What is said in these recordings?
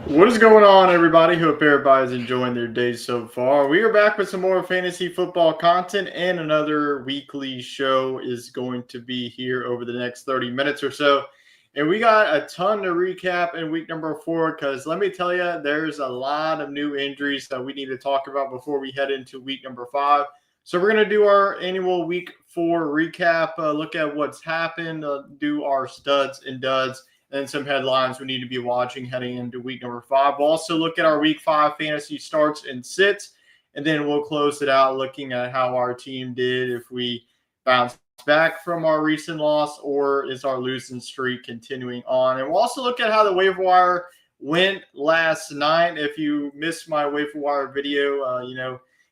What is going on, everybody? Hope everybody's enjoying their day so far. We are back with some more fantasy football content, and another weekly show is going to be here over the next 30 minutes or so. And we got a ton to recap in week number 4 because let me tell you, there's a lot of new injuries that we need to talk about before we head into week number 5. So we're going to do our annual week 4 recap, look at what's happened, do our studs and duds and some headlines we need to be watching heading into week number 5. We'll also look at our week 5 fantasy starts and sits, and then we'll close it out looking at how our team did, if we bounce back from our recent loss or is our losing streak continuing on. And we'll also look at how the waiver wire went last night. If you missed my waiver wire video,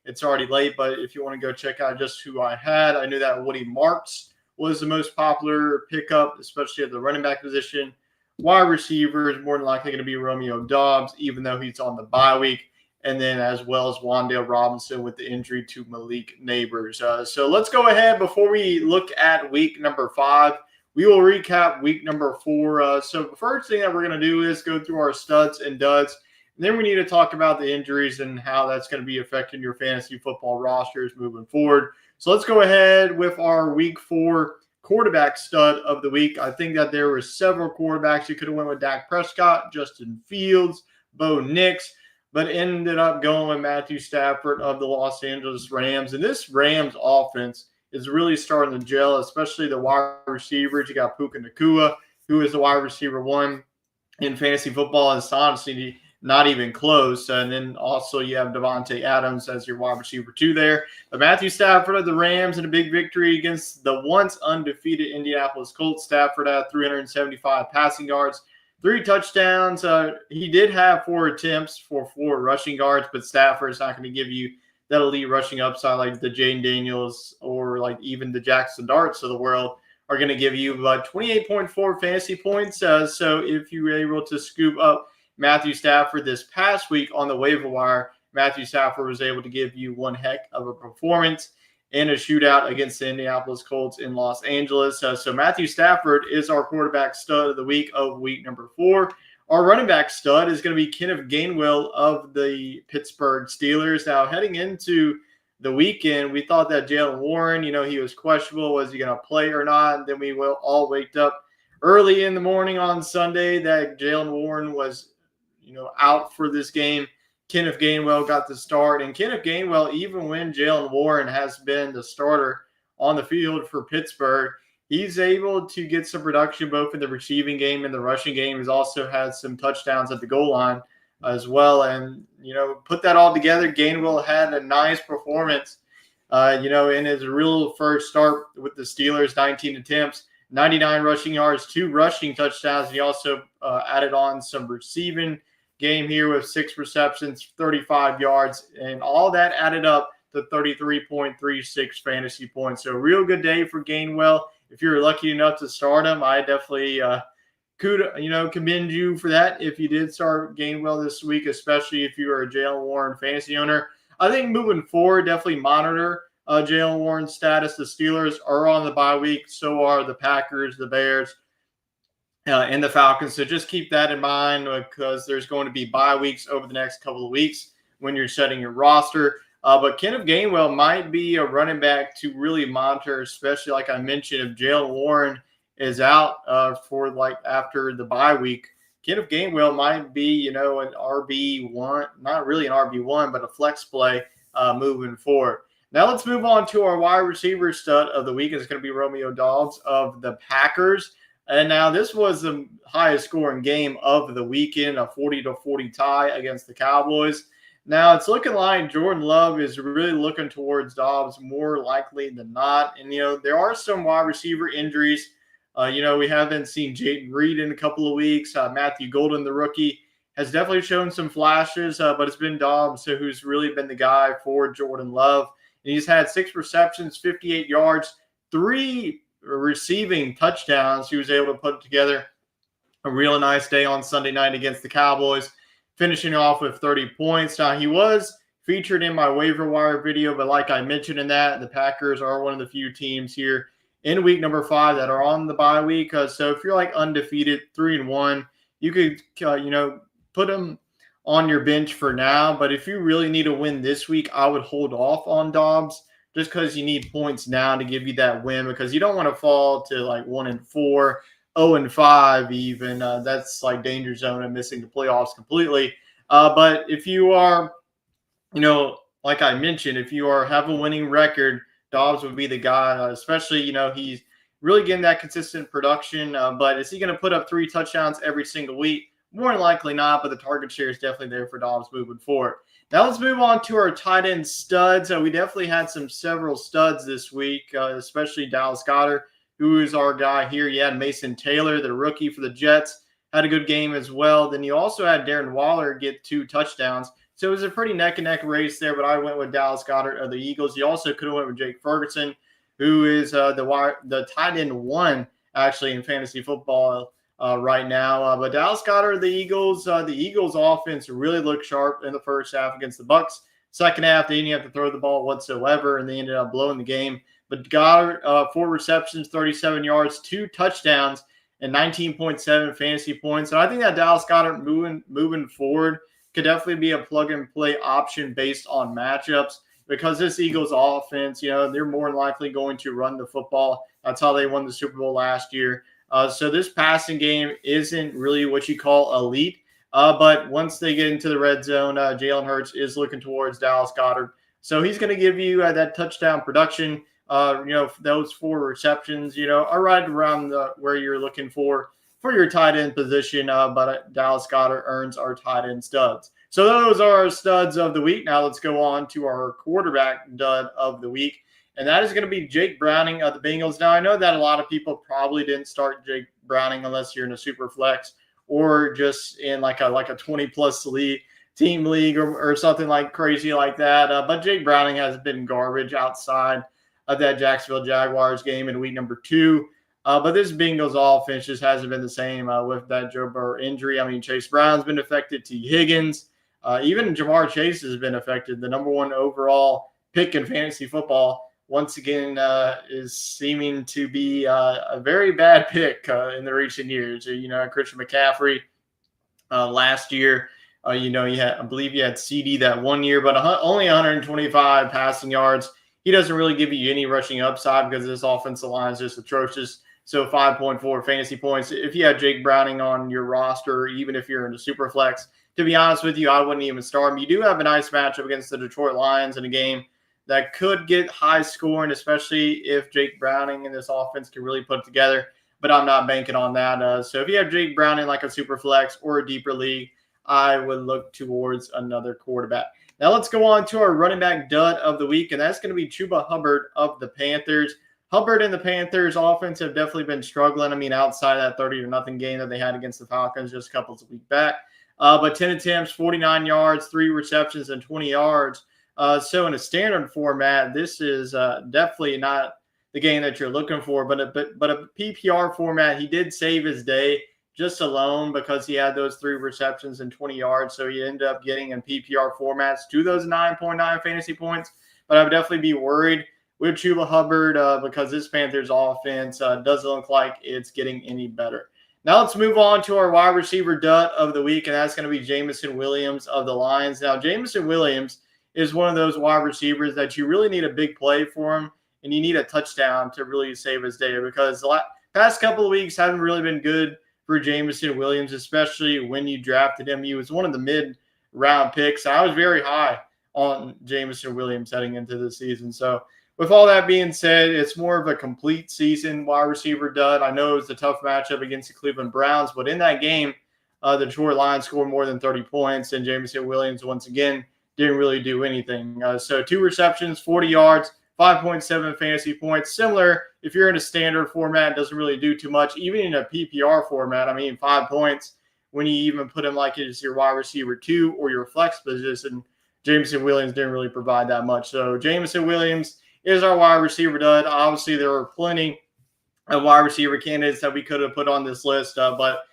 it's already late, but if you want to go check out just who I had, I knew that Woody Marks was the most popular pickup, especially at the running back position. Wide receiver is more than likely going to be Romeo Doubs, even though he's on the bye week. And then as well as Wan'Dale Robinson with the injury to Malik Neighbors. So let's go ahead before we look at week number 5. We will recap week number 4. So the first thing that we're going to do is go through our studs and duds. And then we need to talk about the injuries and how that's going to be affecting your fantasy football rosters moving forward. So let's go ahead with our week 4 quarterback stud of the week. I think that there were several quarterbacks. You could have went with Dak Prescott, Justin Fields, Bo Nix, but ended up going with Matthew Stafford of the Los Angeles Rams. And this Rams offense is really starting to gel, especially the wide receivers. You got Puka Nacua, who is the wide receiver 1 in fantasy football. And it's honestly not even close. And then also you have Devontae Adams as your wide receiver 2 there. But Matthew Stafford of the Rams in a big victory against the once undefeated Indianapolis Colts. Stafford had 375 passing yards, 3 touchdowns. He did have 4 attempts for 4 rushing yards, but Stafford is not going to give you that elite rushing upside like the Jane Daniels or like even the Jackson Darts of the world are going to give you. But 28.4 fantasy points. So if you were able to scoop up Matthew Stafford this past week on the waiver wire, Matthew Stafford was able to give you one heck of a performance in a shootout against the Indianapolis Colts in Los Angeles. So Matthew Stafford is our quarterback stud of the week of week number 4. Our running back stud is going to be Kenneth Gainwell of the Pittsburgh Steelers. Now, heading into the weekend, we thought that Jaylen Warren, he was questionable. Was he going to play or not? And then we all waked up early in the morning on Sunday that Jaylen Warren was out for this game. Kenneth Gainwell got the start. And Kenneth Gainwell, even when Jaylen Warren has been the starter on the field for Pittsburgh, he's able to get some production both in the receiving game and the rushing game. He's also had some touchdowns at the goal line as well. And, put that all together, Gainwell had a nice performance, in his real first start with the Steelers, 19 attempts, 99 rushing yards, 2 rushing touchdowns. And he also added on some receiving game here with 6 receptions, 35 yards, and all that added up to 33.36 fantasy points. So a real good day for Gainwell. If you're lucky enough to start him, I definitely could commend you for that if you did start Gainwell this week, especially if you are a Jaylen Warren fantasy owner. I think moving forward, definitely monitor Jaylen Warren's status. The Steelers are on the bye week. So are the Packers, the Bears, and the Falcons. So just keep that in mind because there's going to be bye weeks over the next couple of weeks when you're setting your roster. But Kenneth Gainwell might be a running back to really monitor, especially like I mentioned, if Jaylen Warren is out for after the bye week. Kenneth Gainwell might be, an RB1, not really an RB1, but a flex play moving forward. Now let's move on to our wide receiver stud of the week. It's going to be Romeo Doubs of the Packers. And now this was the highest scoring game of the weekend, a 40-40 tie against the Cowboys. Now it's looking like Jordan Love is really looking towards Dobbs more likely than not. And, there are some wide receiver injuries. We haven't seen Jaden Reed in a couple of weeks. Matthew Golden, the rookie, has definitely shown some flashes, but it's been Dobbs who's really been the guy for Jordan Love. And he's had 6 receptions, 58 yards, 3 receiving touchdowns. He was able to put together a real nice day on Sunday night against the Cowboys, finishing off with 30 points. Now, he was featured in my waiver wire video, but like I mentioned in that, the Packers are one of the few teams here in week number 5 that are on the bye week. So if you're undefeated, 3-1, you could, put him on your bench for now. But if you really need a win this week, I would hold off on Dobbs just because you need points now to give you that win, because you don't want to fall to like 1-4, 0-5 even. That's like danger zone and missing the playoffs completely. But if you are, like I mentioned, if you have a winning record, Dobbs would be the guy, especially, he's really getting that consistent production. But is he going to put up 3 touchdowns every single week? More than likely not, but the target share is definitely there for Dobbs moving forward. Now let's move on to our tight end studs. We definitely had several studs this week, especially Dallas Goedert, who is our guy here. You had Mason Taylor, the rookie for the Jets, had a good game as well. Then you also had Darren Waller get 2 touchdowns. So it was a pretty neck-and-neck race there, but I went with Dallas Goedert of the Eagles. You also could have went with Jake Ferguson, who is the tight end 1 actually in fantasy football right now. But Dallas Goedert of the Eagles offense really looked sharp in the first half against the Bucs. Second half, they didn't have to throw the ball whatsoever, and they ended up blowing the game. But Goedert, 4 receptions, 37 yards, 2 touchdowns, and 19.7 fantasy points. And I think that Dallas Goedert moving forward could definitely be a plug-and-play option based on matchups, because this Eagles offense, they're more than likely going to run the football. That's how they won the Super Bowl last year. So this passing game isn't really what you call elite. But once they get into the red zone, Jalen Hurts is looking towards Dallas Goedert. So he's going to give you that touchdown production. Those 4 receptions, are right around where you're looking for your tight end position. But Dallas Goedert earns our tight end studs. So those are our studs of the week. Now let's go on to our quarterback dud of the week. And that is going to be Jake Browning of the Bengals. Now, I know that a lot of people probably didn't start Jake Browning unless you're in a super flex or just in like a 20-plus team league or something like crazy like that. But Jake Browning has been garbage outside of that Jacksonville Jaguars game in week number 2. But this Bengals offense just hasn't been the same with that Joe Burrow injury. I mean, Chase Brown's been affected, T. Higgins. Even Jamar Chase has been affected. The number 1 overall pick in fantasy football once again is seeming to be a very bad pick in the recent years. Christian McCaffrey last year, I believe you had CD that 1 year, but only 125 passing yards. He doesn't really give you any rushing upside because this offensive line is just atrocious. So 5.4 fantasy points. If you have Jake Browning on your roster, even if you're in a super flex, to be honest with you, I wouldn't even start him. You do have a nice matchup against the Detroit Lions in a game that could get high scoring, especially if Jake Browning and this offense can really put it together. But I'm not banking on that. So if you have Jake Browning like a super flex or a deeper league, I would look towards another quarterback. Now let's go on to our running back dud of the week, and that's going to be Chuba Hubbard of the Panthers. Hubbard and the Panthers offense have definitely been struggling. I mean, outside that 30-0 game that they had against the Falcons just a couple of weeks back. But 10 attempts, 49 yards, 3 receptions, and 20 yards. So in a standard format, this is definitely not the game that you're looking for. But a PPR format, he did save his day just alone because he had those 3 receptions and 20 yards. So he ended up getting in PPR formats to those 9.9 fantasy points. But I would definitely be worried with Chuba Hubbard because this Panthers offense doesn't look like it's getting any better. Now let's move on to our wide receiver dud of the week, and that's going to be Jameson Williams of the Lions. Now, Jameson Williams is one of those wide receivers that you really need a big play for him, and you need a touchdown to really save his day because the past couple of weeks haven't really been good for Jameson Williams, especially when you drafted him. He was one of the mid-round picks. I was very high on Jameson Williams heading into the season. So with all that being said, it's more of a complete season wide receiver dud. I know it was a tough matchup against the Cleveland Browns, but in that game, the Detroit Lions scored more than 30 points, and Jameson Williams, once again, didn't really do anything. So 2 receptions, 40 yards, 5.7 fantasy points. Similar, if you're in a standard format, it doesn't really do too much. Even in a PPR format, 5 points when you even put him like as your wide receiver 2 or your flex position, Jameson Williams didn't really provide that much. So Jameson Williams is our wide receiver dud. Obviously, there are plenty of wide receiver candidates that we could have put on this list, but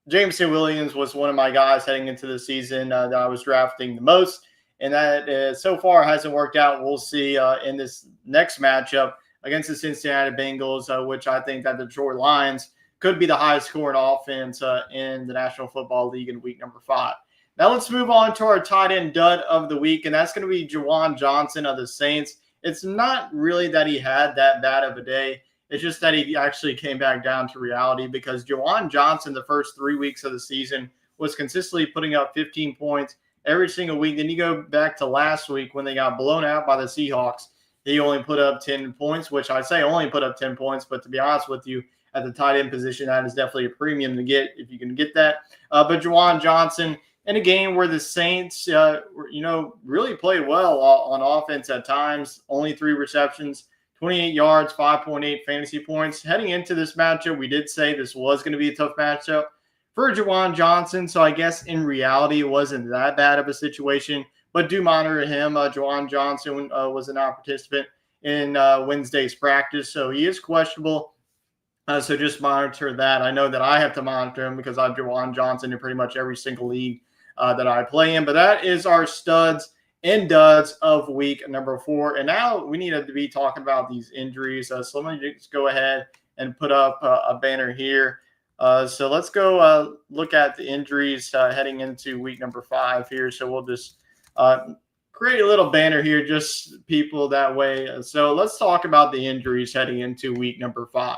Jameson Williams was one of my guys heading into the season that I was drafting the most, and that so far hasn't worked out. We'll see in this next matchup against the Cincinnati Bengals, which I think that the Detroit Lions could be the highest scoring offense in the National Football League in week number 5. Now let's move on to our tight end dud of the week, and that's going to be Juwan Johnson of the Saints. It's not really that he had that bad of a day. It's just that he actually came back down to reality because Juwan Johnson, the first 3 weeks of the season, was consistently putting up 15 points every single week. Then you go back to last week when they got blown out by the Seahawks. He only put up 10 points, which I say only put up 10 points, but to be honest with you, at the tight end position, that is definitely a premium to get if you can get that. But Juwan Johnson, in a game where the Saints, really played well on offense at times, only 3 receptions, 28 yards, 5.8 fantasy points. Heading into this matchup, we did say this was going to be a tough matchup for Juwan Johnson. So I guess in reality, it wasn't that bad of a situation. But do monitor him. Juwan Johnson was a non-participant in Wednesday's practice, so he is questionable. So just monitor that. I know that I have to monitor him because I have Juwan Johnson in pretty much every single league that I play in. But that is our studs and duds of week number 4. And now we need to be talking about these injuries. So let me just go ahead and put up a banner here. So let's go look at the injuries heading into week number 5 here. So we'll just create a little banner here, just people that way. So let's talk about the injuries heading into week number 5.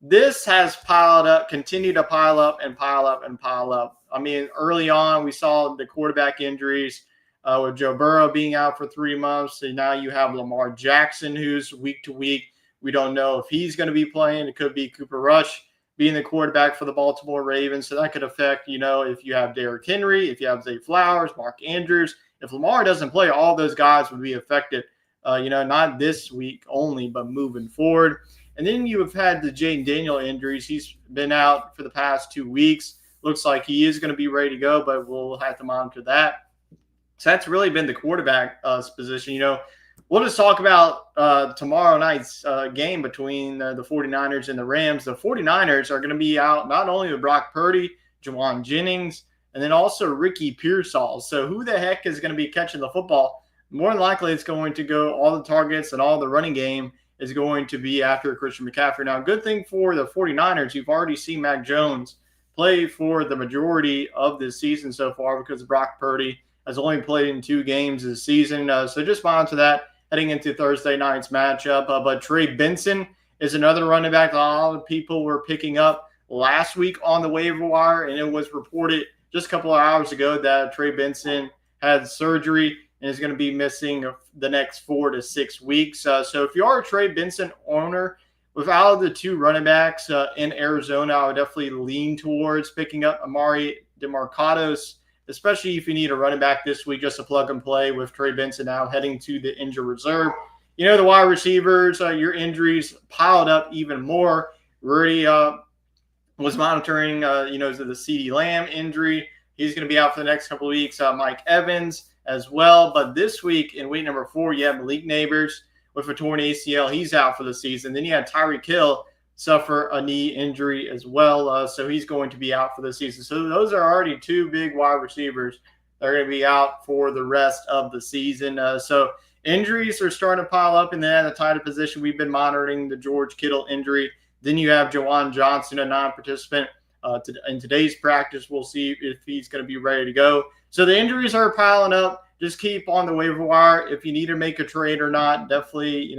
This has piled up, continued to pile up and pile up and pile up. I mean, early on, we saw the quarterback injuries with Joe Burrow being out for 3 months. And now you have Lamar Jackson, who's week to week. We don't know if he's going to be playing. It could be Cooper Rush being the quarterback for the Baltimore Ravens. So that could affect, if you have Derrick Henry, if you have Zay Flowers, Mark Andrews. If Lamar doesn't play, all those guys would be affected, not this week only, but moving forward. And then you have had the Jaden Daniel injuries. He's been out for the past 2 weeks. Looks like he is going to be ready to go, but we'll have to monitor that. So that's really been the quarterback position. We'll just talk about tomorrow night's game between the 49ers and the Rams. The 49ers are going to be out not only with Brock Purdy, Jawan Jennings, and then also Ricky Pearsall. So who the heck is going to be catching the football? More than likely, it's going to go all the targets and all the running game is going to be after Christian McCaffrey. Now, good thing for the 49ers, you've already seen Mac Jones play for the majority of this season so far because Brock Purdy has only played in 2 games this season. So just monitor that heading into Thursday night's matchup. But Trey Benson is another running back a lot of people were picking up last week on the waiver wire, and it was reported just a couple of hours ago that Trey Benson had surgery and is going to be missing the next 4 to 6 weeks. So if you are a Trey Benson owner, without the 2 running backs in Arizona, I would definitely lean towards picking up Amari DeMarcados, especially if you need a running back this week, just to plug and play with Trey Benson now heading to the injured reserve. The wide receivers, your injuries piled up even more. Rudy was monitoring, the CeeDee Lamb injury. He's going to be out for the next couple of weeks. Mike Evans as well. But this week in week number 4, you have Malik Neighbors with a torn ACL. He's out for the season. Then you had Tyreek Hill suffer a knee injury as well. So he's going to be out for the season. So those are already 2 big wide receivers that are going to be out for the rest of the season. So injuries are starting to pile up. And then at the tight end position, we've been monitoring the George Kittle injury. Then you have Juwan Johnson, a non-participant. In today's practice, we'll see if he's going to be ready to go. So the injuries are piling up. Just keep on the waiver wire. If you need to make a trade or not, definitely,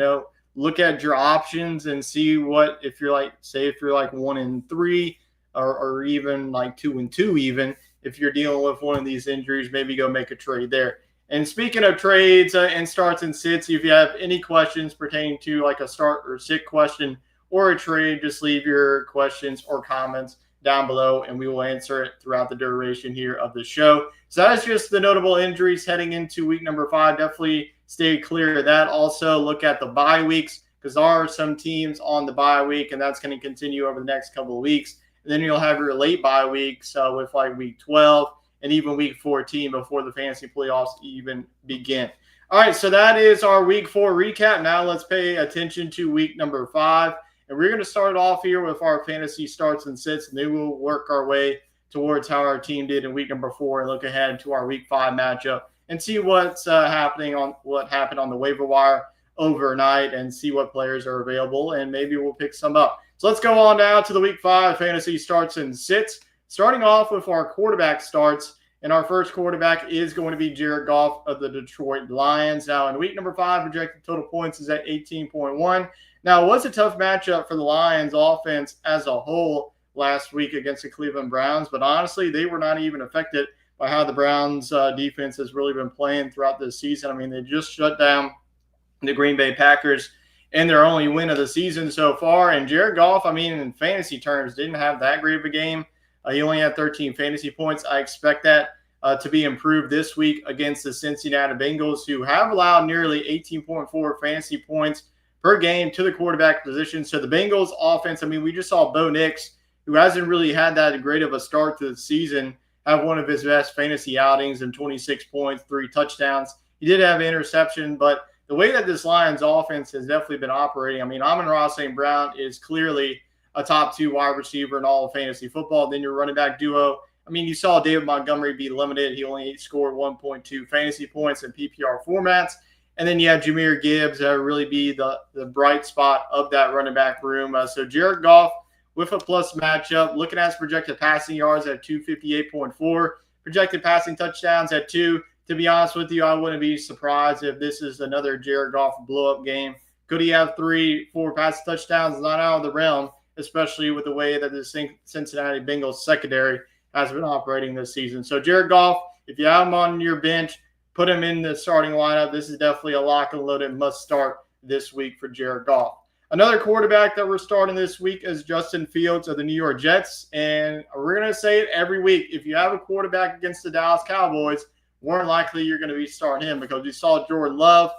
look at your options and see what, if you're like 1-3 or even like 2-2 even, if you're dealing with one of these injuries, maybe go make a trade there. And speaking of trades and starts and sits, if you have any questions pertaining to like a start or sit question or a trade, just leave your questions or comments down below, and we will answer it throughout the duration here of the show. So that's just the notable injuries heading into week number 5. Definitely stay clear of that. Also, look at the bye weeks because there are some teams on the bye week, and that's going to continue over the next couple of weeks. And then you'll have your late bye weeks with like week 12 and even week 14 before the fantasy playoffs even begin. All right, so that is our week 4 recap. Now let's pay attention to week number 5. And we're going to start off here with our fantasy starts and sits, and then we'll work our way towards how our team did in week number 4 and look ahead to our week 5 matchup and see what happened on the waiver wire overnight and see what players are available, and maybe we'll pick some up. So let's go on now to the week 5 fantasy starts and sits, starting off with our quarterback starts. And our first quarterback is going to be Jared Goff of the Detroit Lions. Now, in week number 5, projected total points is at 18.1. Now, it was a tough matchup for the Lions offense as a whole last week against the Cleveland Browns, but honestly, they were not even affected by how the Browns defense has really been playing throughout this season. I mean, they just shut down the Green Bay Packers in their only win of the season so far. And Jared Goff, I mean, in fantasy terms, didn't have that great of a game. He only had 13 fantasy points. I expect that to be improved this week against the Cincinnati Bengals, who have allowed nearly 18.4 fantasy points per game to the quarterback position. So the Bengals offense, I mean, we just saw Bo Nix, who hasn't really had that great of a start to the season, have one of his best fantasy outings and 26 points, 3 touchdowns. He did have an interception, but the way that this Lions offense has definitely been operating, I mean, Amon-Ra St. Brown is clearly a top 2 wide receiver in all of fantasy football. Then your running back duo, I mean, you saw David Montgomery be limited. He only scored 1.2 fantasy points in PPR formats. And then you have Jahmyr Gibbs really be the bright spot of that running back room. So Jared Goff with a plus matchup, looking at his projected passing yards at 258.4, projected passing touchdowns at 2. To be honest with you, I wouldn't be surprised if this is another Jared Goff blow-up game. Could he have 3, 4 passing touchdowns? Not out of the realm, especially with the way that the Cincinnati Bengals secondary has been operating this season. So Jared Goff, if you have him on your bench, put him in the starting lineup. This is definitely a lock and loaded must start this week for Jared Goff. Another quarterback that we're starting this week is Justin Fields of the New York Jets. And we're going to say it every week. If you have a quarterback against the Dallas Cowboys, more than likely you're going to be starting him because we saw Jordan Love.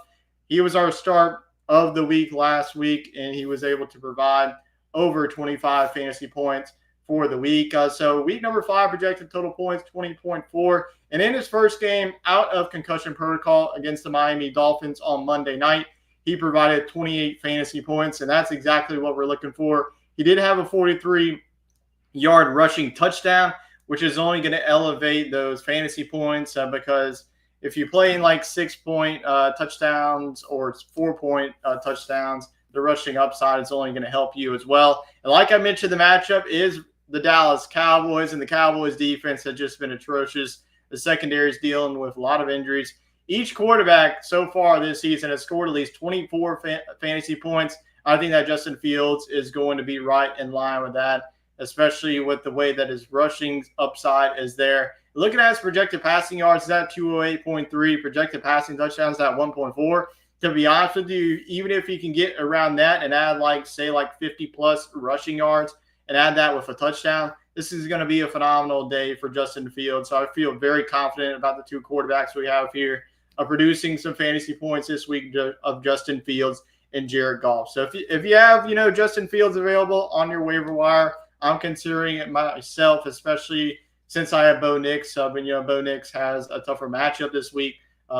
He was our start of the week last week, and he was able to provide over 25 fantasy points for the week. So week number 5 projected total points 20.4. And in his first game out of concussion protocol against the Miami Dolphins on Monday night, he provided 28 fantasy points, and that's exactly what we're looking for. He did have a 43-yard rushing touchdown, which is only going to elevate those fantasy points because if you play in like 6-point touchdowns or 4-point touchdowns, the rushing upside is only going to help you as well. And like I mentioned, the matchup is the Dallas Cowboys, and the Cowboys defense has just been atrocious. The secondary is dealing with a lot of injuries. Each quarterback so far this season has scored at least 24 fantasy points. I think that Justin Fields is going to be right in line with that, especially with the way that his rushing upside is there. Looking at his projected passing yards, is at 208.3, projected passing touchdowns at 1.4. To be honest with you, even if he can get around that and add like 50-plus rushing yards and add that with a touchdown, this is going to be a phenomenal day for Justin Fields. So I feel very confident about the 2 quarterbacks we have here of producing some fantasy points this week of Justin Fields and Jared Goff. So if you have, Justin Fields available on your waiver wire, I'm considering it myself, especially since I have Bo Nix. Bo Nix has a tougher matchup this week.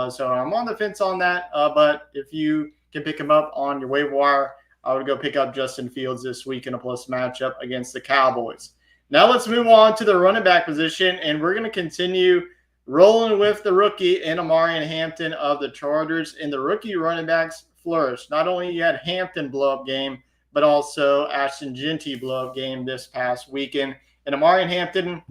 So I'm on the fence on that. But if you can pick him up on your waiver wire, I would go pick up Justin Fields this week in a plus matchup against the Cowboys. Now let's move on to the running back position, and we're going to continue rolling with the rookie in Amarian Hampton of the Chargers. And the rookie running backs flourished. Not only you had Hampton blow-up game, but also Ashton Genty blow-up game this past weekend. And Amarian Hampton,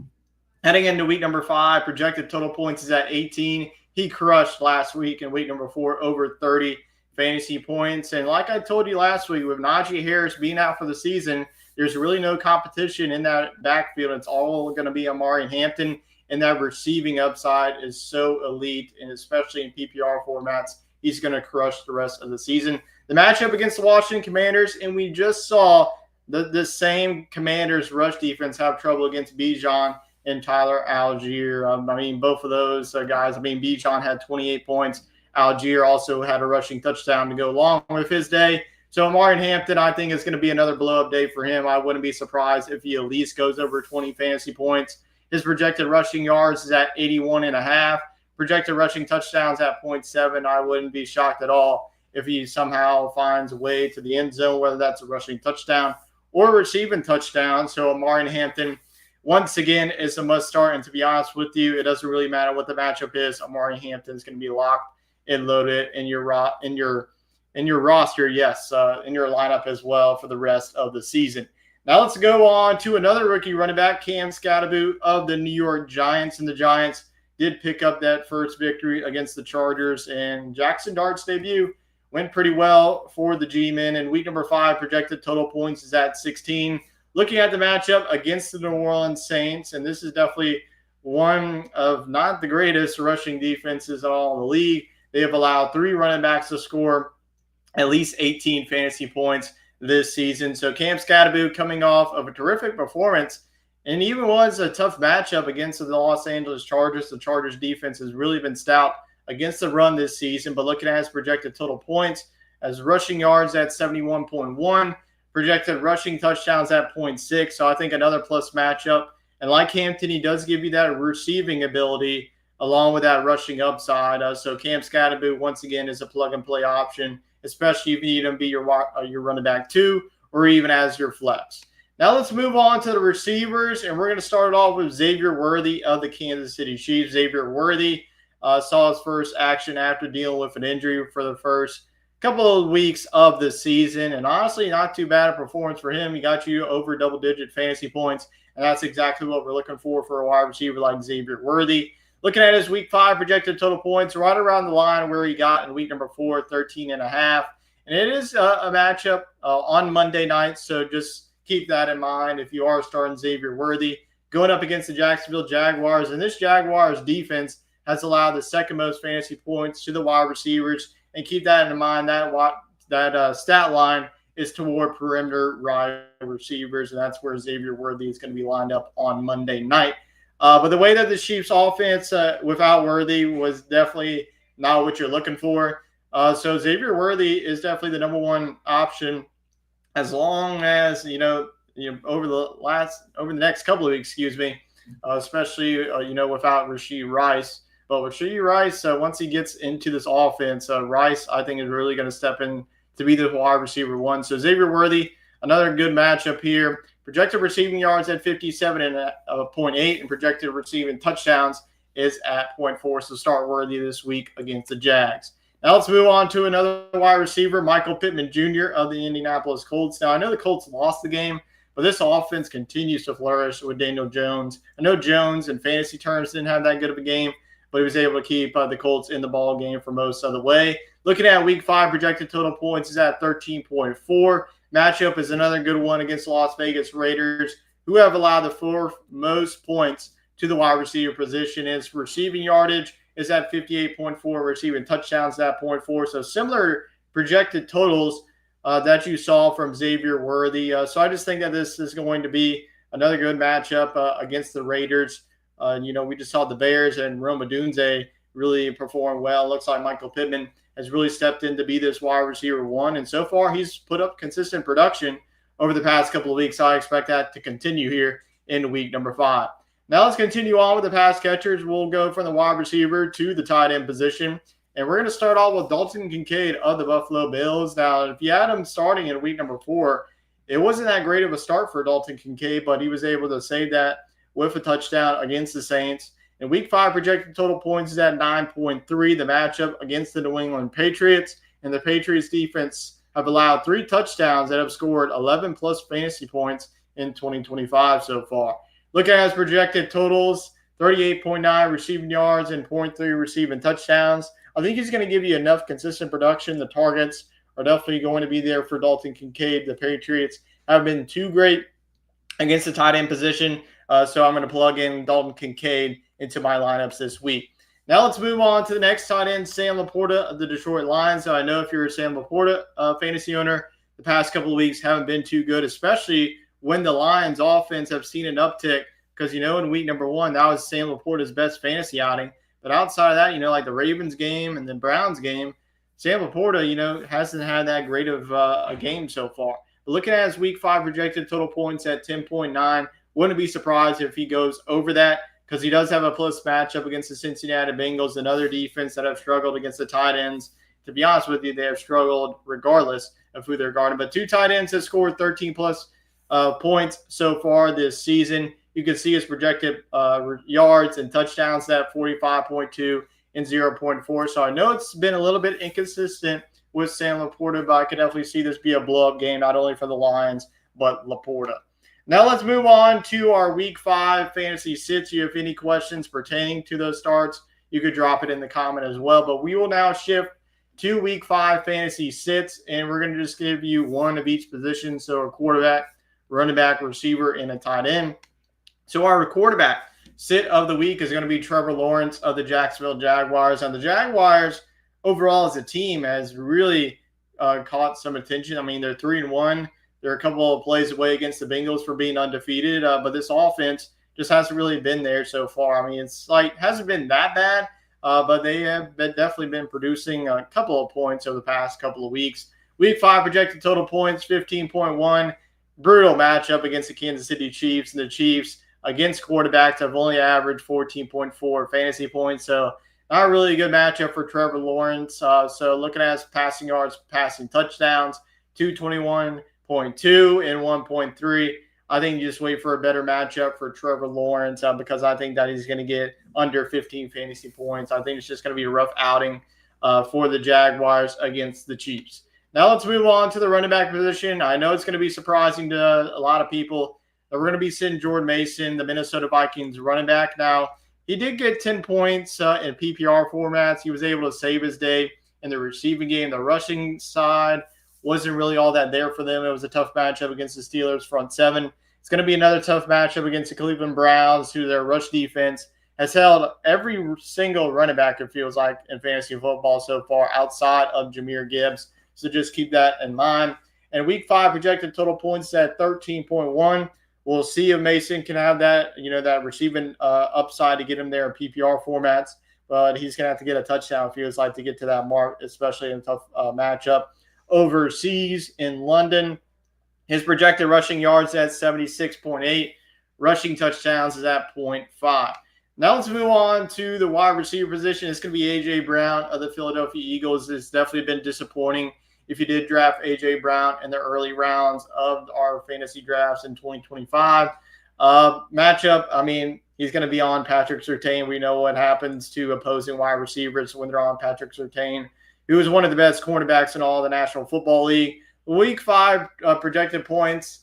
heading into week number 5, projected total points is at 18. He crushed last week in week number 4, over 30 fantasy points. And like I told you last week, with Najee Harris being out for the season, there's really no competition in that backfield. It's all going to be Amarian Hampton, and that receiving upside is so elite, and especially in PPR formats, he's going to crush the rest of the season. The matchup against the Washington Commanders, and we just saw the same Commanders rush defense have trouble against Bijan and Tyler Algier. Both of those guys. Bijan had 28 points. Algier also had a rushing touchdown to go along with his day. So Amarian Hampton, I think, is going to be another blow-up day for him. I wouldn't be surprised if he at least goes over 20 fantasy points. His projected rushing yards is at 81.5. Projected rushing touchdowns at 0.7. I wouldn't be shocked at all if he somehow finds a way to the end zone, whether that's a rushing touchdown or a receiving touchdown. So Amarian Hampton, once again, is a must start. And to be honest with you, it doesn't really matter what the matchup is. Amarian Hampton is going to be locked and loaded in your roster, yes, in your lineup as well for the rest of the season. Now let's go on to another rookie running back, Cam Skattebo of the New York Giants. And the Giants did pick up that first victory against the Chargers, and Jackson Dart's debut went pretty well for the G-men. And week number 5 projected total points is at 16. Looking at the matchup against the New Orleans Saints, and this is definitely one of not the greatest rushing defenses at all in the league. They have allowed 3 running backs to score at least 18 fantasy points this season. So Cam Scatterbo coming off of a terrific performance, and even was a tough matchup against the Los Angeles Chargers. The Chargers defense has really been stout against the run this season, but looking at his projected total points, as rushing yards at 71.1, projected rushing touchdowns at 0.6. So I think another plus matchup. And like Hampton, he does give you that receiving ability along with that rushing upside. So Cam Scatterbo, once again, is a plug-and-play option, especially if you need him to be your running back 2 or even as your flex. Now let's move on to the receivers, and we're going to start off with Xavier Worthy of the Kansas City Chiefs. Xavier Worthy saw his first action after dealing with an injury for the first couple of weeks of the season, and honestly, not too bad a performance for him. He got you over double-digit fantasy points, and that's exactly what we're looking for a wide receiver like Xavier Worthy. Looking at his week 5 projected total points, right around the line where he got in week number 4, 13.5. And it is a matchup on Monday night, so just keep that in mind if you are starting Xavier Worthy. Going up against the Jacksonville Jaguars, and this Jaguars defense has allowed the second most fantasy points to the wide receivers. And keep that in mind, that stat line is toward perimeter wide receivers, and that's where Xavier Worthy is going to be lined up on Monday night. But the way that the Chiefs offense without Worthy was definitely not what you're looking for. So Xavier Worthy is definitely the number one option as long as, over the next couple of weeks, especially, without Rashee Rice. But with Rashee Rice, once he gets into this offense, Rice, I think, is really going to step in to be the wide receiver 1. So Xavier Worthy, another good matchup here. Projected receiving yards at 57.8, and projected receiving touchdowns is at 0.4. So start Worthy this week against the Jags. Now let's move on to another wide receiver, Michael Pittman Jr. of the Indianapolis Colts. Now I know the Colts lost the game, but this offense continues to flourish with Daniel Jones. I know Jones in fantasy terms didn't have that good of a game, but he was able to keep the Colts in the ball game for most of the way. Looking at week 5, projected total points is at 13.4. Matchup is another good one against the Las Vegas Raiders, who have allowed the 4th most points to the wide receiver position. His receiving yardage is at 58.4, receiving touchdowns at 0.4. So similar projected totals that you saw from Xavier Worthy. So I just think that this is going to be another good matchup against the Raiders. We just saw the Bears and Rome Odunze really perform well. Looks like Michael Pittman has really stepped in to be this wide receiver 1. And so far, he's put up consistent production over the past couple of weeks. I expect that to continue here in week number 5. Now let's continue on with the pass catchers. We'll go from the wide receiver to the tight end position. And we're going to start off with Dalton Kincaid of the Buffalo Bills. Now, if you had him starting in week number 4, it wasn't that great of a start for Dalton Kincaid, but he was able to save that with a touchdown against the Saints. In week 5, projected total points is at 9.3. The matchup against the New England Patriots, and the Patriots defense have allowed 3 touchdowns that have scored 11 plus fantasy points in 2025 so far. Looking at his projected totals, 38.9 receiving yards and 0.3 receiving touchdowns. I think he's going to give you enough consistent production. The targets are definitely going to be there for Dalton Kincaid. The Patriots have been too great against the tight end position, so I'm going to plug in Dalton Kincaid into my lineups this week. Now let's move on to the next tight end, Sam Laporta of the Detroit Lions. So I know if you're a Sam Laporta fantasy owner, the past couple of weeks haven't been too good, especially when the Lions offense have seen an uptick because, in week number 1, that was Sam Laporta's best fantasy outing. But outside of that, like the Ravens game and the Browns game, Sam Laporta, hasn't had that great of a game so far. But looking at his week 5 projected total points at 10.9, wouldn't be surprised if he goes over that, because he does have a plus matchup against the Cincinnati Bengals, another defense that have struggled against the tight ends. To be honest with you, they have struggled regardless of who they're guarding. But 2 tight ends have scored 13-plus points so far this season. You can see his projected yards and touchdowns at 45.2 and 0.4. So I know it's been a little bit inconsistent with Sam Laporta, but I could definitely see this be a blow-up game, not only for the Lions, but Laporta. Now let's move on to our Week 5 fantasy sits. You have any questions pertaining to those starts, you could drop it in the comment as well. But we will now shift to Week 5 fantasy sits, and we're going to just give you one of each position. So a quarterback, running back, receiver, and a tight end. So our quarterback sit of the week is going to be Trevor Lawrence of the Jacksonville Jaguars. And the Jaguars overall as a team has really caught some attention. I mean, they're 3-1. They're a couple of plays away against the Bengals for being undefeated, but this offense just hasn't really been there so far. I mean, it's like hasn't been that bad, but they have definitely been producing a couple of points over the past couple of weeks. Week 5 projected total points 15.1. Brutal matchup against the Kansas City Chiefs, and the Chiefs against quarterbacks have only averaged 14.4 fantasy points. So not really a good matchup for Trevor Lawrence. So looking at his passing yards, passing touchdowns, 221.2 and 1.3. I think you just wait for a better matchup for Trevor Lawrence because I think that he's going to get under 15 fantasy points. I think it's just going to be a rough outing for the Jaguars against the Chiefs. Now let's move on to the running back position. I know it's going to be surprising to a lot of people that we're going to be sitting Jordan Mason, the Minnesota Vikings running back. Now, he did get 10 points in PPR formats. He was able to save his day in the receiving game. The rushing side wasn't really all that there for them. It was a tough matchup against the Steelers front seven. It's going to be another tough matchup against the Cleveland Browns, who their rush defense has held every single running back, it feels like, in fantasy football so far outside of Jahmyr Gibbs. So just keep that in mind. And Week 5 projected total points at 13.1. We'll see if Mason can have that, that receiving upside to get him there in PPR formats. But he's going to have to get a touchdown, it feels like, to get to that mark, especially in a tough matchup overseas in London. His projected rushing yards at 76.8. Rushing touchdowns is at 0.5. Now let's move on to the wide receiver position. It's going to be A.J. Brown of the Philadelphia Eagles. It's definitely been disappointing if you did draft A.J. Brown in the early rounds of our fantasy drafts in 2025. Matchup, I mean, he's going to be on Patrick Surtain. We know what happens to opposing wide receivers when they're on Patrick Surtain, who is one of the best cornerbacks in all the National Football League. Week 5 projected points.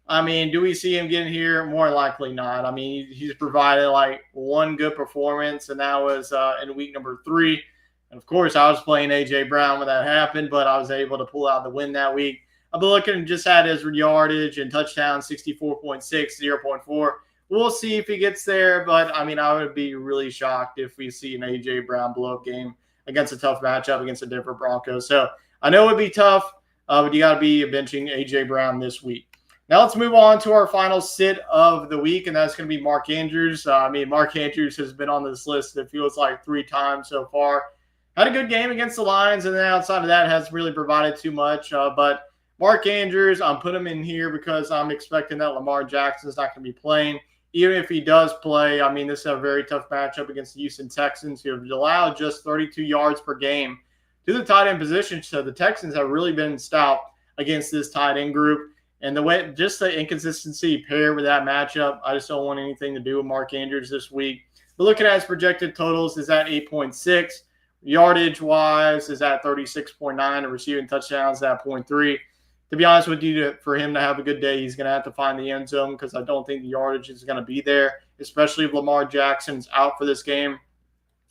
I mean, do we see him getting here? More likely not. I mean, he's provided like one good performance, and that was in week number 3. And, of course, I was playing A.J. Brown when that happened, but I was able to pull out the win that week. I've been looking just at his yardage and touchdown, 64.6, 0.4. We'll see if he gets there, but, I mean, I would be really shocked if we see an A.J. Brown blow-up game against a tough matchup against the Denver Broncos. So I know it would be tough, but you got to be benching A.J. Brown this week. Now let's move on to our final sit of the week, and that's going to be Mark Andrews. Mark Andrews has been on this list, it feels like, 3 times so far. Had a good game against the Lions, and then outside of that hasn't really provided too much. But Mark Andrews, I'm putting him in here because I'm expecting that Lamar Jackson's not going to be playing. Even if he does play, I mean, this is a very tough matchup against the Houston Texans, who have allowed just 32 yards per game to the tight end position. So the Texans have really been stout against this tight end group. And just the inconsistency paired with that matchup, I just don't want anything to do with Mark Andrews this week. But looking at his projected totals, is at 8.6. Yardage-wise is at 36.9. And receiving touchdowns at 0.3. To be honest with you, for him to have a good day, he's going to have to find the end zone because I don't think the yardage is going to be there, especially if Lamar Jackson's out for this game.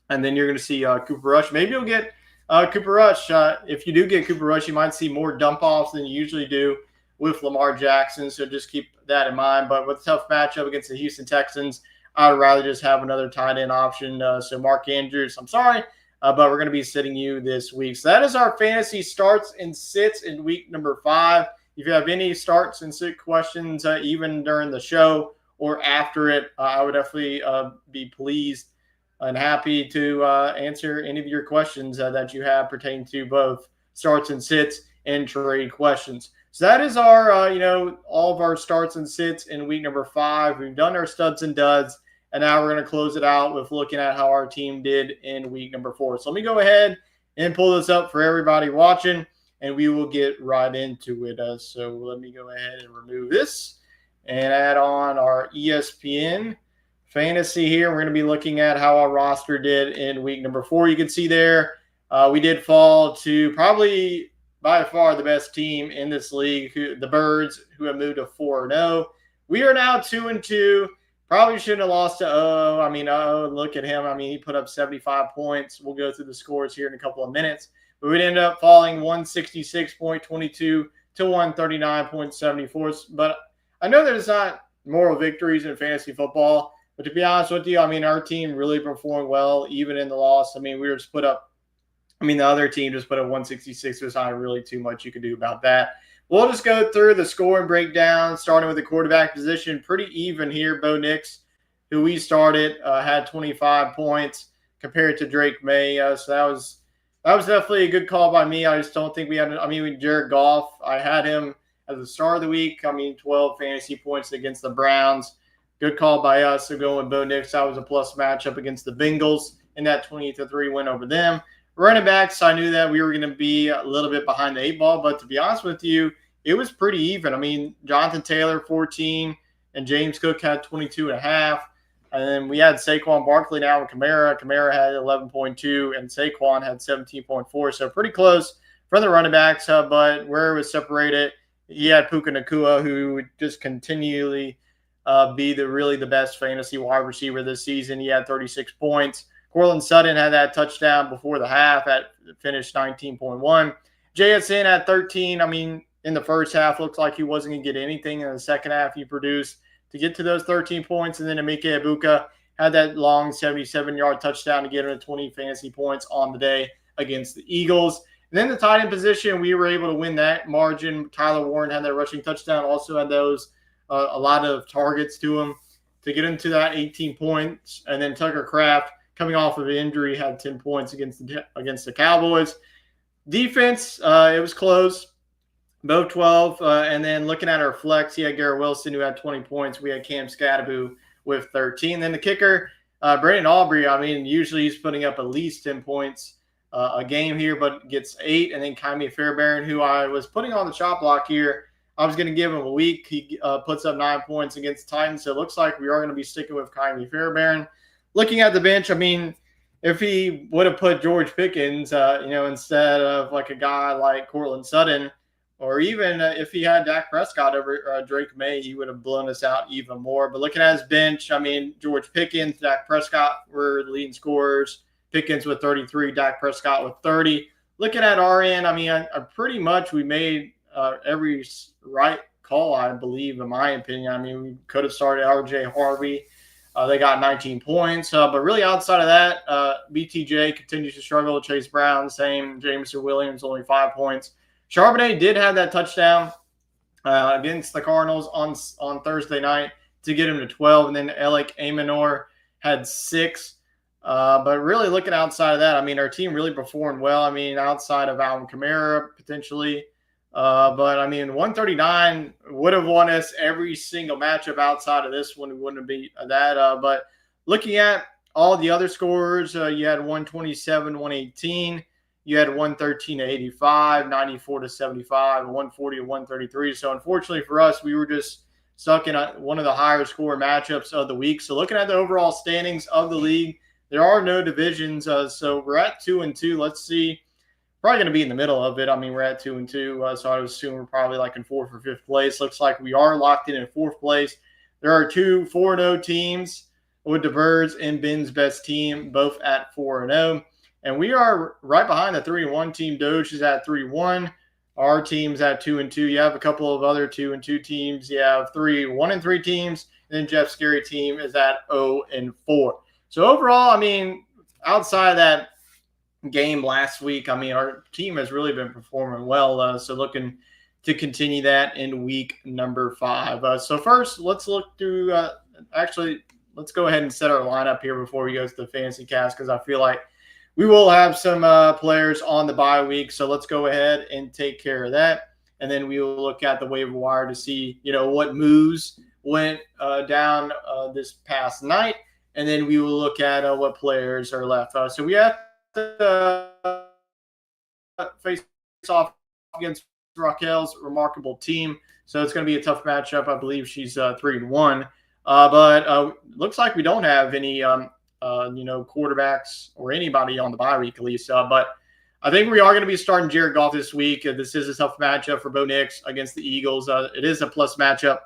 And then you're going to see Cooper Rush. Maybe you'll get Cooper Rush. If you do get Cooper Rush, you might see more dump-offs than you usually do with Lamar Jackson, so just keep that in mind. But with a tough matchup against the Houston Texans, I would rather just have another tight end option. So Mark Andrews, I'm sorry, but we're going to be sitting you this week. So that is our fantasy starts and sits in week number 5. If you have any starts and sit questions, even during the show or after it, I would definitely be pleased and happy to answer any of your questions that you have pertaining to both starts and sits and trade questions. So that is our, all of our starts and sits in week number 5. We've done our studs and duds, and now we're going to close it out with looking at how our team did in week number 4. So let me go ahead and pull this up for everybody watching, and we will get right into it. So let me go ahead and remove this and add on our ESPN fantasy here. We're going to be looking at how our roster did in week number 4. You can see there we did fall to probably by far the best team in this league, the Birds, who have moved to 4-0. We are now 2-2. Probably shouldn't have lost to O. I mean, look at him. I mean, he put up 75 points. We'll go through the scores here in a couple of minutes. But we'd end up falling 166.22 to 139.74. But I know there's not moral victories in fantasy football. But to be honest with you, I mean, our team really performed well, even in the loss. I mean, we were just put up. I mean, the other team just put up 166. There's not really too much you can do about that. We'll just go through the score and breakdown, starting with the quarterback position. Pretty even here. Bo Nix, who we started, had 25 points compared to Drake May. So that was definitely a good call by me. I just don't think we had. I mean, with Jared Goff, I had him at the start of the week. I mean, 12 fantasy points against the Browns. Good call by us. So going with Bo Nix, that was a plus matchup against the Bengals in that 20-3 win over them. Running backs, I knew that we were going to be a little bit behind the 8 ball, but to be honest with you, it was pretty even. I mean, Jonathan Taylor, 14, and James Cook had 22.5. And then we had Saquon Barkley now with Kamara. Kamara had 11.2, and Saquon had 17.4. So pretty close for the running backs, but where it was separated, he had Puka Nacua, who would just continually be really the best fantasy wide receiver this season. He had 36 points. Cortland Sutton had that touchdown before the half at finished 19.1. JSN at 13. I mean, in the first half, looked like he wasn't going to get anything. In the second half, he produced to get to those 13 points. And then Emeka Egbuka had that long 77-yard touchdown to get him to 20 fantasy points on the day against the Eagles. And then the tight end position, we were able to win that margin. Tyler Warren had that rushing touchdown, also had those a lot of targets to him to get him to that 18 points. And then Tucker Kraft, coming off of an injury, had 10 points against the Cowboys. Defense, it was close, both 12. And then looking at our flex, he had Garrett Wilson, who had 20 points. We had Cam Scadaboo with 13. Then the kicker, Brandon Aubrey, I mean, usually he's putting up at least 10 points a game here, but gets 8. And then Kymie Fairbairn, who I was putting on the chop block here, I was going to give him a week. He puts up 9 points against the Titans. So it looks like we are going to be sticking with Kymie Fairbairn. Looking at the bench, I mean, if he would have put George Pickens, instead of like a guy like Cortland Sutton, or even if he had Dak Prescott over Drake May, he would have blown us out even more. But looking at his bench, I mean, George Pickens, Dak Prescott were the leading scorers. Pickens with 33, Dak Prescott with 30. Looking at our end, I mean, pretty much we made every right call, I believe, in my opinion. I mean, we could have started RJ Harvey. They got 19 points. But really outside of that, BTJ continues to struggle. Chase Brown, same. Jameson Williams, only 5 points. Charbonnet did have that touchdown against the Cardinals on Thursday night to get him to 12. And then Alec Amenor had 6. But really looking outside of that, I mean, our team really performed well. I mean, outside of Alvin Kamara, potentially. But I mean, 139 would have won us every single matchup outside of this one. We wouldn't have beat that. But looking at all the other scores, you had 127, 118. You had 113 to 85, 94 to 75, 140 to 133. So unfortunately for us, we were just stuck in one of the higher score matchups of the week. So looking at the overall standings of the league, there are no divisions. So we're at 2-2. Let's see. Probably going to be in the middle of it. I mean, we're at 2-2, so I would assume we're probably like in 4th or 5th place. Looks like we are locked in 4th place. There are 2 4-0 teams with the Birds and Ben's best team, both at 4-0. And we are right behind the 3-1 team. Doge is at 3-1. Our team's at 2-2. You have a couple of other 2-2 teams. You have 1-3 teams. And then Jeff's scary team is at 0-4. So overall, I mean, outside of that game last week, I mean, our team has really been performing well. So looking to continue that in week number 5. So first, let's look through let's go ahead and set our lineup here before we go to the fantasy cast, because I feel like we will have some players on the bye week. So let's go ahead and take care of that. And then we will look at the waiver wire to see, what moves went down this past night. And then we will look at what players are left. So we have to face off against Raquel's remarkable team. So it's going to be a tough matchup. I believe she's 3-1. But looks like we don't have any, quarterbacks or anybody on the bye week at least. But I think we are going to be starting Jared Goff this week. This is a tough matchup for Bo Nix against the Eagles. It is a plus matchup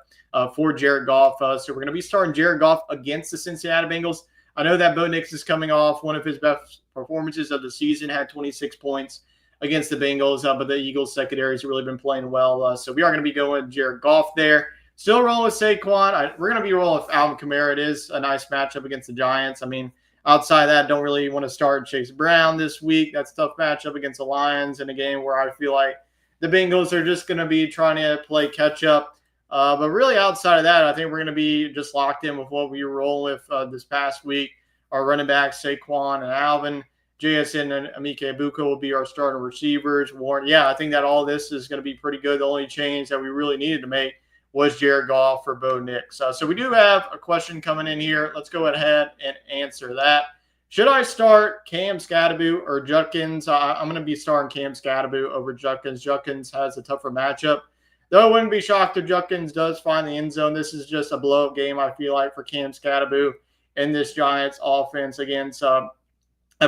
for Jared Goff. So we're going to be starting Jared Goff against the Cincinnati Bengals. I know that Bo Nix is coming off one of his best performances of the season, had 26 points against the Bengals, but the Eagles secondary has really been playing well. So we are going to be going with Jared Goff there. Still rolling with Saquon. We're going to be rolling with Alvin Kamara. It is a nice matchup against the Giants. I mean, outside of that, don't really want to start Chase Brown this week. That's a tough matchup against the Lions in a game where I feel like the Bengals are just going to be trying to play catch up. But really outside of that, I think we're going to be just locked in with what we were rolling with this past week. Our running backs, Saquon and Alvin. JSN and Emeka Egbuka will be our starting receivers. Warren, yeah, I think that all this is going to be pretty good. The only change that we really needed to make was Jared Goff for Bo Nix. So we do have a question coming in here. Let's go ahead and answer that. Should I start Cam Scatterby or Judkins? I'm going to be starting Cam Scatterby over Judkins. Judkins has a tougher matchup. Though I wouldn't be shocked if Judkins does find the end zone. This is just a blow-up game, I feel like, for Cam Scatterby in this Giants offense against a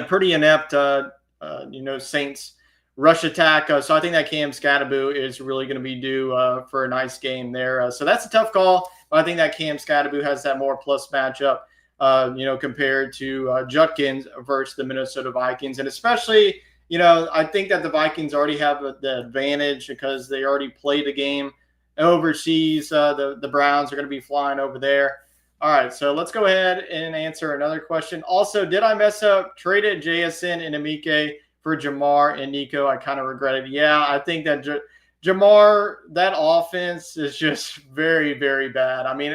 pretty inept, Saints rush attack. So I think that Cam Scatterby is really going to be due for a nice game there. So that's a tough call, but I think that Cam Scatterby has that more plus matchup, compared to Judkins versus the Minnesota Vikings. And especially, I think that the Vikings already have the advantage because they already played a game overseas. The Browns are going to be flying over there. All right, so let's go ahead and answer another question. Also, did I mess up? Traded JSN and Emeka for Jamar and Nico. I kind of regret it. Yeah, I think that Jamar, that offense is just very, very bad. I mean,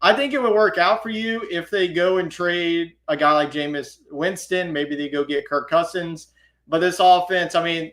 I think it would work out for you if they go and trade a guy like Jameis Winston. Maybe they go get Kirk Cousins. But this offense, I mean,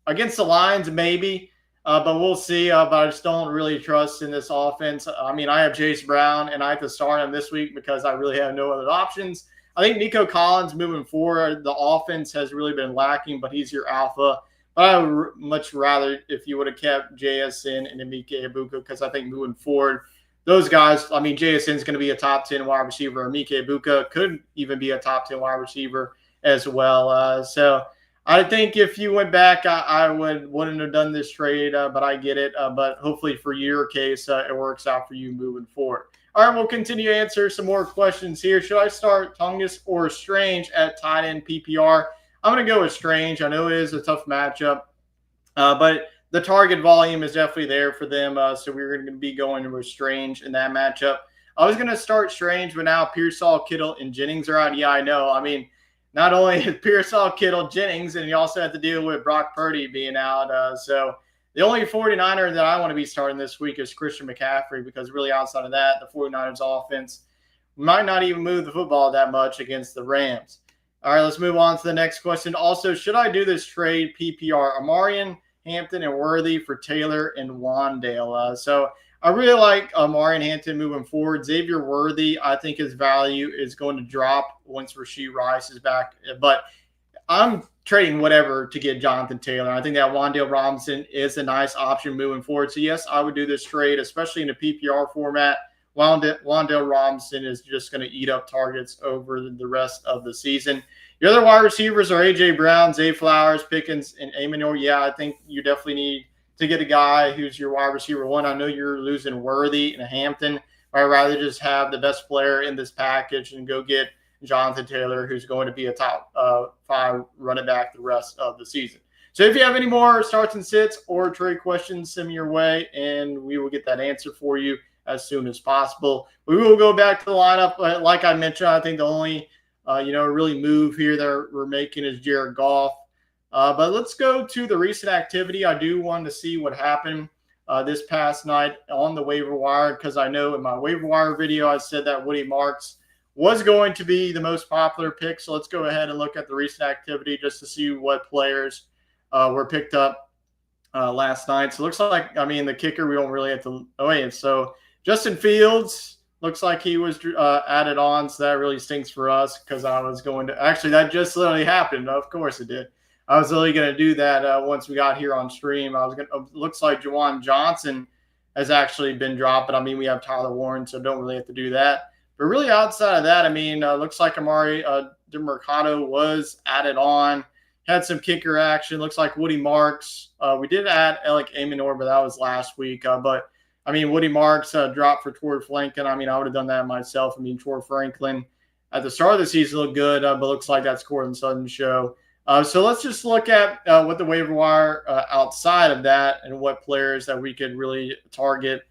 against the Lions, maybe. But we'll see. But I just don't really trust in this offense. I mean, I have Chase Brown, and I have to start him this week because I really have no other options. I think Nico Collins moving forward, the offense has really been lacking, but he's your alpha. But I would much rather if you would have kept JSN and Emeka Egbuka because I think moving forward, those guys, I mean, JSN is going to be a top 10 wide receiver. Emeka Egbuka could even be a top 10 wide receiver as well. So I think if you went back, I wouldn't have done this trade, but I get it. But hopefully for your case, it works out for you moving forward. All right, we'll continue to answer some more questions here. Should I start Tungus or Strange at tight end PPR? I'm going to go with Strange. I know it is a tough matchup, but the target volume is definitely there for them. So we're going to be going with Strange in that matchup. I was going to start Strange, but now Pearsall, Kittle, and Jennings are out. Yeah, I know. I mean, not only is Pearsall, Kittle, Jennings, and you also have to deal with Brock Purdy being out. So the only 49er that I want to be starting this week is Christian McCaffrey because really outside of that, the 49ers offense might not even move the football that much against the Rams. All right, let's move on to the next question. Also, should I do this trade PPR? Amarian, Hampton, and Worthy for Taylor and Wandale. So I really like Amarian Hampton moving forward. Xavier Worthy, I think his value is going to drop once Rashee Rice is back. But I'm trading whatever to get Jonathan Taylor. I think that Wandale Robinson is a nice option moving forward. So, yes, I would do this trade, especially in a PPR format. Wandale Robinson is just going to eat up targets over the rest of the season. Your other wide receivers are A.J. Brown, Zay Flowers, Pickens, and Amenor. Yeah, I think you definitely need to get a guy who's your wide receiver one. I know you're losing Worthy and Hampton. I'd rather just have the best player in this package and go get Jonathan Taylor, who's going to be a top 5 running back the rest of the season. So if you have any more starts and sits or trade questions, send me your way, and we will get that answer for you as soon as possible. We will go back to the lineup. Like I mentioned, I think the only really move here that we're making is Jared Goff. But let's go to the recent activity. I do want to see what happened this past night on the waiver wire because I know in my waiver wire video I said that Woody Marks was going to be the most popular pick. So let's go ahead and look at the recent activity just to see what players were picked up last night. So it looks like, I mean, the kicker we don't really have to – oh, wait. So Justin Fields looks like he was added on. So that really stinks for us because I was going to – actually, that just literally happened. Of course it did. I was really going to do that once we got here on stream. Looks like Juwan Johnson has actually been dropped, but I mean, we have Tyler Warren, so don't really have to do that. But really outside of that, I mean, looks like Amari DeMercado was added on, had some kicker action. Looks like Woody Marks. We did add Alec Amenor, but that was last week. But I mean, Woody Marks dropped for Troy Franklin. I mean, I would have done that myself. I mean, Troy Franklin at the start of the season looked good, but looks like that's Cortland Sutton's show. So let's just look at what the waiver wire outside of that and what players that we could really target.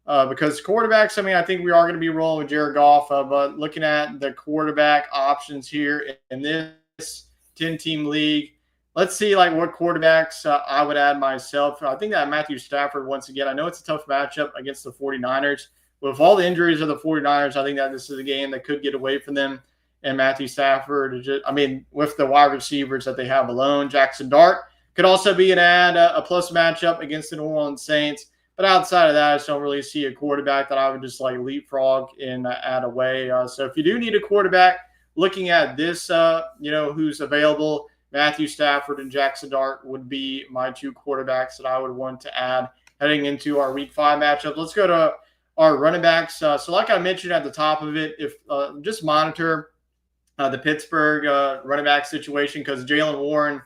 Because quarterbacks, I mean, I think we are going to be rolling with Jared Goff, but looking at the quarterback options here in this 10-team league, let's see like what quarterbacks I would add myself. I think that Matthew Stafford, once again, I know it's a tough matchup against the 49ers. With all the injuries of the 49ers, I think that this is a game that could get away from them. And Matthew Stafford, with the wide receivers that they have alone, Jackson Dart could also be an add, a plus matchup against the New Orleans Saints. But outside of that, I just don't really see a quarterback that I would just like leapfrog and add away. So if you do need a quarterback, looking at this, who's available, Matthew Stafford and Jackson Dart would be my two quarterbacks that I would want to add heading into our Week 5 matchup. Let's go to our running backs. So like I mentioned at the top of it, if just monitor the Pittsburgh running back situation because Jaylen Warren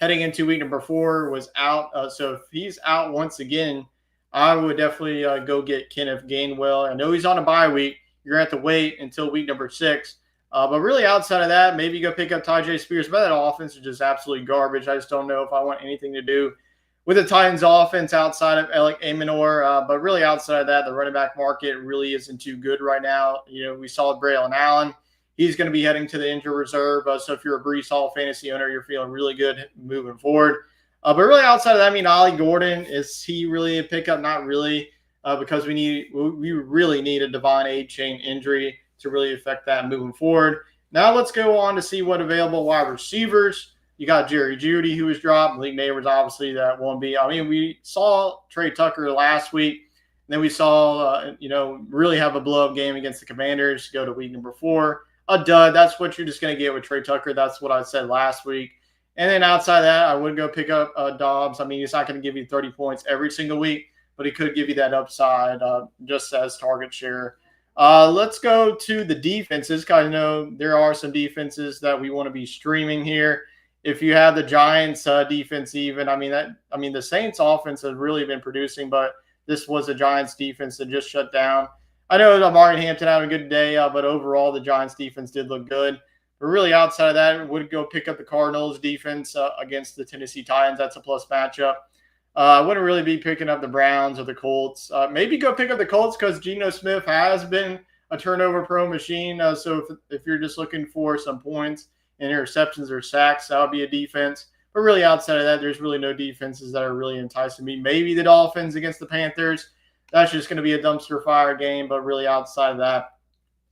heading into week number 4 was out. So if he's out once again, I would definitely go get Kenneth Gainwell. I know he's on a bye week. You're going to have to wait until week number 6. But really outside of that, maybe go pick up Tyjae Spears. But that offense is just absolutely garbage. I just don't know if I want anything to do with the Titans offense outside of Alec Amenor. But really outside of that, the running back market really isn't too good right now. You know, we saw Braylon Allen. He's going to be heading to the injury reserve. So if you're a Breece Hall fantasy owner, you're feeling really good moving forward. But really outside of that, I mean, Ollie Gordon, is he really a pickup? Not really, because we really need a Devon A-chain injury to really affect that moving forward. Now let's go on to see what available wide receivers. You got Jerry Jeudy, who was dropped. Malik Neighbors, obviously, that won't be. I mean, we saw Trey Tucker last week. And then we saw, really have a blow-up game against the Commanders, go to week number 4. A dud. That's what you're just going to get with Trey Tucker. That's what I said last week. And then outside of that, I would go pick up Dobbs. I mean, he's not going to give you 30 points every single week, but he could give you that upside just as target share. Let's go to the defenses, because I know there are some defenses that we want to be streaming here. If you have the Giants defense even, the Saints offense has really been producing, but this was a Giants defense that just shut down. I know that Martin Hampton had a good day, but overall the Giants defense did look good. But really outside of that, would go pick up the Cardinals defense against the Tennessee Titans. That's a plus matchup. I wouldn't really be picking up the Browns or the Colts. Maybe go pick up the Colts because Geno Smith has been a turnover-prone machine. So if you're just looking for some points and interceptions or sacks, that would be a defense. But really outside of that, there's really no defenses that are really enticing me. Maybe the Dolphins against the Panthers. That's just going to be a dumpster fire game. But really outside of that,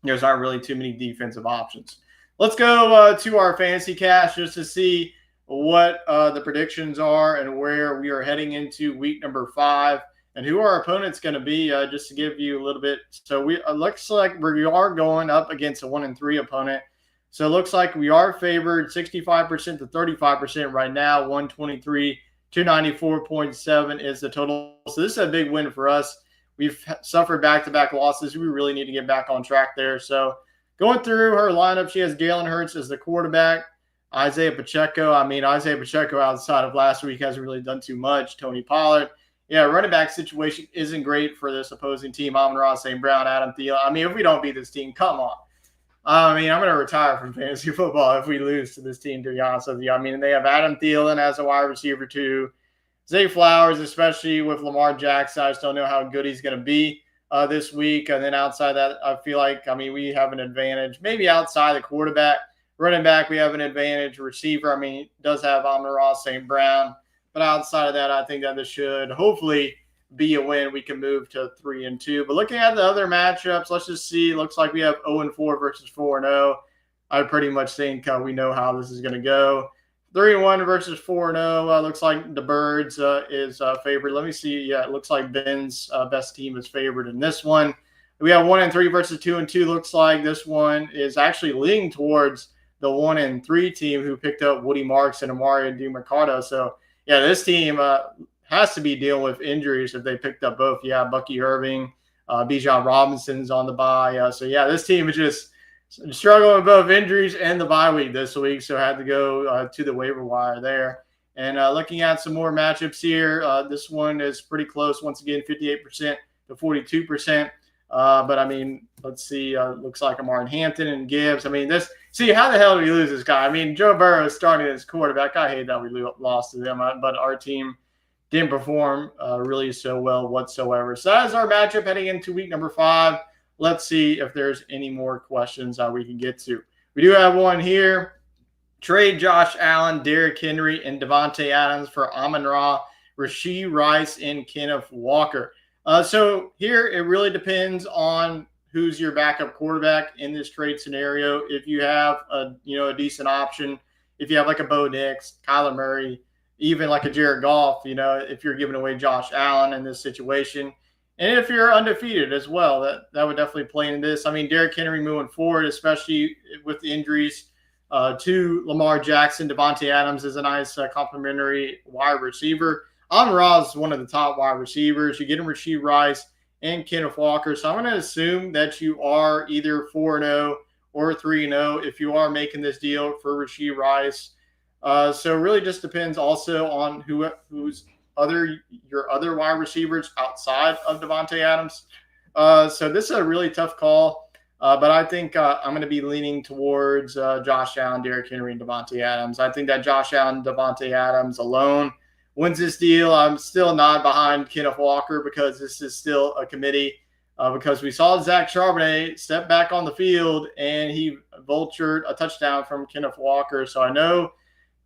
there's not really too many defensive options. Let's go to our fantasy cast just to see what the predictions are and where we are heading into week number 5 and who our opponent's going to be, just to give you a little bit. So we looks like we are going up against a 1-3 opponent. So it looks like we are favored 65% to 35% right now. 123 to 94.7 is the total. So this is a big win for us. We've suffered back-to-back losses. We really need to get back on track there. So going through her lineup, she has Jalen Hurts as the quarterback. Isaiah Pacheco. Isaiah Pacheco outside of last week hasn't really done too much. Tony Pollard. Yeah, running back situation isn't great for this opposing team. Amon-Ra St. Brown, Adam Thielen. If we don't beat this team, come on. I'm going to retire from fantasy football if we lose to this team, to be honest with you. They have Adam Thielen as a wide receiver too. Zay Flowers, especially with Lamar Jackson. I just don't know how good he's going to be this week. And then outside that, I feel like, we have an advantage. Maybe outside the quarterback. Running back, we have an advantage. Receiver, does have Amon-Ra St. Brown. But outside of that, I think that this should hopefully be a win. We can move to 3-2. But looking at the other matchups, let's just see. Looks like we have 0-4 versus 4-0. I pretty much think we know how this is going to go. 3-1 versus 4-0. Looks like the Birds is favored. Let me see. Yeah, it looks like Ben's best team is favored in this one. We have 1-3 versus 2-2. Looks like this one is actually leaning towards the 1-3 team who picked up Woody Marks and Amari DiMercado. So, yeah, this team has to be dealing with injuries if they picked up both. Yeah, Bucky Irving, Bijan Robinson's on the bye. So, yeah, this team is just struggling with both injuries and the bye week this week. So, I had to go to the waiver wire there. And looking at some more matchups here, this one is pretty close. Once again, 58% to 42%. But I mean, let's see. Looks like Amari Hampton and Gibbs. I mean, see, how the hell did we lose this guy? I mean, Joe Burrow is starting as quarterback. I hate that we lost to them, but our team didn't perform really so well whatsoever. So that is our matchup heading into week number 5. Let's see if there's any more questions we can get to. We do have one here. Trade Josh Allen, Derrick Henry, and Devontae Adams for Amon-Ra, Rashee Rice, and Kenneth Walker. So here it really depends on who's your backup quarterback in this trade scenario. If you have a decent option, if you have like a Bo Nix, Kyler Murray, even like a Jared Goff, if you're giving away Josh Allen in this situation, and if you're undefeated as well, that would definitely play into this. I mean, Derrick Henry moving forward, especially with the injuries to Lamar Jackson, Devontae Adams is a nice complimentary wide receiver. Amon-Ra is one of the top wide receivers. You get him Rashee Rice and Kenneth Walker. So I'm going to assume that you are either 4-0 or 3-0 if you are making this deal for Rashee Rice. So it really just depends also on who's your other wide receivers outside of Devontae Adams. So this is a really tough call. But I think I'm going to be leaning towards Josh Allen, Derrick Henry, and Devontae Adams. I think that Josh Allen, Devontae Adams alone wins this deal. I'm still not behind Kenneth Walker because this is still a committee. Because we saw Zach Charbonnet step back on the field and he vultured a touchdown from Kenneth Walker. So I know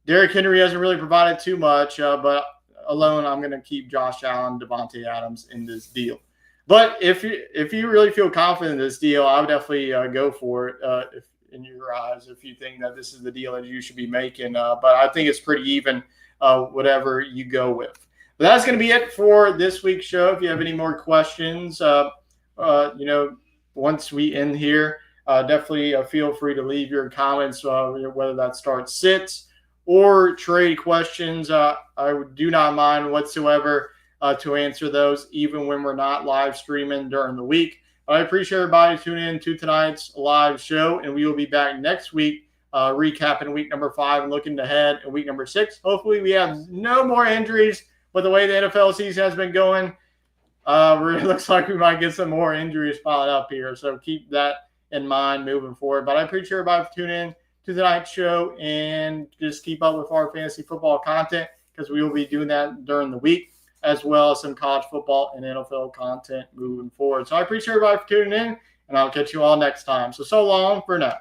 Derrick Henry hasn't really provided too much, but alone I'm going to keep Josh Allen, Devontae Adams in this deal. But if you really feel confident in this deal, I would definitely go for it if in your eyes, if you think that this is the deal that you should be making. But I think it's pretty even, whatever you go with. But that's going to be it for this week's show. If you have any more questions, once we end here, definitely feel free to leave your comments, whether that starts sits or trade questions. I do not mind whatsoever to answer those, even when we're not live streaming during the week. I appreciate everybody tuning in to tonight's live show, and we will be back next week recapping week number 5 and looking ahead at week number 6. Hopefully we have no more injuries with the way the NFL season has been going. It looks like we might get some more injuries piling up here, so keep that in mind moving forward. But I appreciate everybody for tuning in to tonight's show, and just keep up with our fantasy football content because we will be doing that during the week, as well as some college football and NFL content moving forward. So I appreciate everybody for tuning in, and I'll catch you all next time. So long for now.